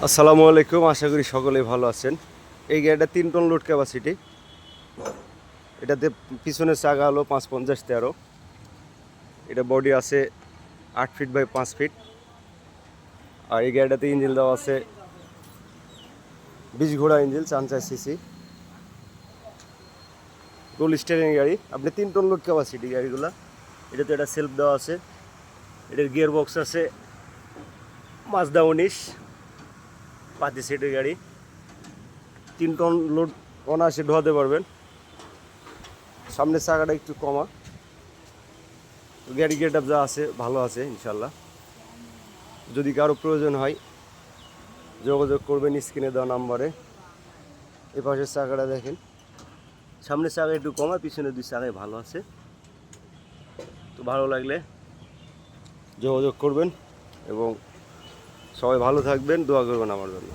আসসালামু আলাইকুম, আশা করি সকলেই ভালো আছেন। এই গাড়িটা 3 টন লোড ক্যাপাসিটি। এটাতে পিছনের চাকা হলো 550-13। এটা বডি আছে 8 ফিট বাই 5 ফিট। আর এই গাড়িটাতে ইঞ্জিন দেওয়া আছে 20 ঘোড়া ইঞ্জিন, 54 সিসি গোল স্টিয়ারিং গাড়ি। আপনি 3 টন লোড ক্যাপাসিটি গাড়িগুলা। এটাতে একটা সেলফ দেওয়া আছে। এটার গিয়ার বক্স আছে মাজদা 19 5 সিটের গাড়ি। 3 টন লোড অনায়াসে ঢোয়াতে পারবেন। সামনের চাকাটা একটু কমা, গাড়ি গেট আপ যা আছে ভালো আছে ইনশাল্লাহ। যদি কারো প্রয়োজন হয় যোগাযোগ করবেন স্ক্রিনে দেওয়া নাম্বারে। এ পাশের চাকাটা দেখেন, সামনের চাকা একটু কমা, পিছনের 2 চাকায় ভালো আছে। তো ভালো লাগলে যোগাযোগ করবেন এবং সবাই ভালো থাকবেন, দোয়া করবেন আমার জন্য।